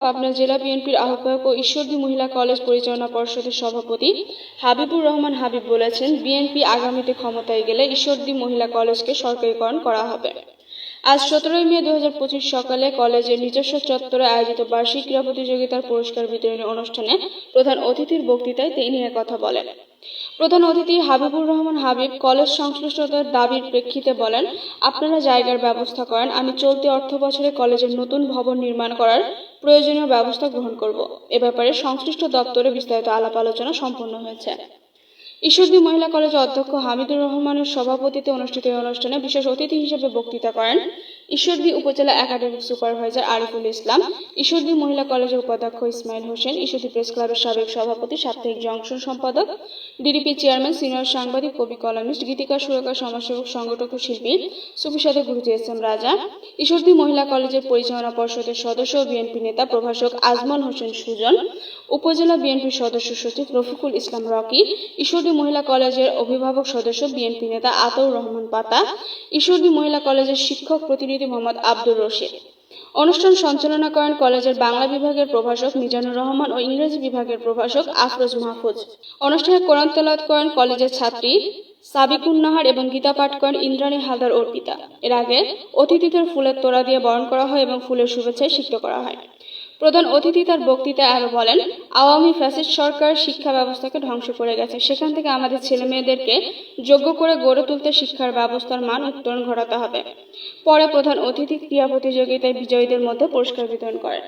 পাবনা জেলা বিএনপির আহ্বায়ক ও ঈশ্বরদী মহিলা কলেজ পরিচালনা পর্ষদের সভাপতি হাবিবুর রহমান হাবিব বলেছেন, বিএনপি আগামীতে ক্ষমতায় গেলে ঈশ্বরদী মহিলা কলেজকে সরকারিকরণ করা হবে। আজ 17 মে 2025 সকালে কলেজের নিজস্ব চত্বরে আয়োজিত বার্ষিক ক্রীড়া প্রতিযোগিতার পুরস্কার বিতরণী অনুষ্ঠানে প্রধান অতিথির বক্তৃতায় তিনি কথা বলেন। প্রধান অতিথি হাবিবুর রহমান হাবিব কলেজ সংশ্লিষ্টতার দাবির প্রেক্ষিতে বলেন, আপনারা জায়গার ব্যবস্থা করেন, আমি চলতি অর্থ বছরে কলেজের নতুন ভবন নির্মাণ করার প্রয়োজনীয় ব্যবস্থা গ্রহণ করব। এ ব্যাপারে সংশ্লিষ্ট দপ্তরে বিস্তারিত আলাপ আলোচনা সম্পন্ন হয়েছে। ঈশ্বরদী মহিলা কলেজের অধ্যক্ষ হামিদুর রহমানের সভাপতিত্বে অনুষ্ঠিত এই অনুষ্ঠানে বিশেষ অতিথি হিসেবে বক্তৃতা করেন ঈশ্বরদী উপজেলা একাডেমিক সুপারভাইজার আরিফুল ইসলাম, ঈশ্বরদী মহিলা কলেজের উপাধ্যক্ষ ইসমাইল হোসেন, ঈশ্বরদী প্রেস ক্লাবের সাবেক সভাপতি, সাপ্তাহিক জংশন সম্পাদক, ডিডিপি চেয়ারম্যান, সিনিয়র সাংবাদিক, কবি, কলামিস্ট, গীতিকার, সুরকার, সমাজসেবক, সংগঠক ও শিল্পী সুফি সাধক গুরুজি এস এম রাজা, ঈশ্বরদী মহিলা কলেজের পরিচালনা পর্ষদের সদস্য ও বিএনপি নেতা প্রভাষক আজমল হোসেন সুজন, উপজেলা বিএনপির সদস্য সচিব রফিকুল ইসলাম রকি, ঈশ্বরদী মহিলা কলেজের অভিভাবক সদস্য বিএনপি নেতা আতাউর রহমান পাতা, ঈশ্বরদী মহিলা কলেজের শিক্ষক প্রতিনিধি মোহাম্মদ আব্দুর রশিদ। অনুষ্ঠান সঞ্চালনা করেন কলেজের বাংলা বিভাগের প্রভাষক মিজানুর রহমান ও ইংরেজি বিভাগের প্রভাষক আফরোজ মাহফুজ। অনুষ্ঠানে কোরআন তেলাওয়াত করেন কলেজের ছাত্রী সাবিকুন নাহার এবং গীতা পাঠ করেন ইন্দ্রাণী হালদার অর্পিতা। এর আগে অতিথিদের ফুলের তোড়া দিয়ে বরণ করা হয় এবং ফুলের শুভেচ্ছায় সিক্ত করা হয়। প্রধান অতিথি তার বক্তৃতায় আরো বলেন, আওয়ামী ফ্যাসিস্ট সরকার শিক্ষা ব্যবস্থাকে ধ্বংস করে গেছে, সেখান থেকে আমাদের ছেলে মেয়েদেরকে যোগ্য করে গড়ে তুলতে শিক্ষার ব্যবস্থার মান উত্তরণ ঘটাতে হবে। পরে প্রধান অতিথি ক্রীড়া প্রতিযোগিতায় বিজয়ীদের মধ্যে পুরস্কার বিতরণ করেন।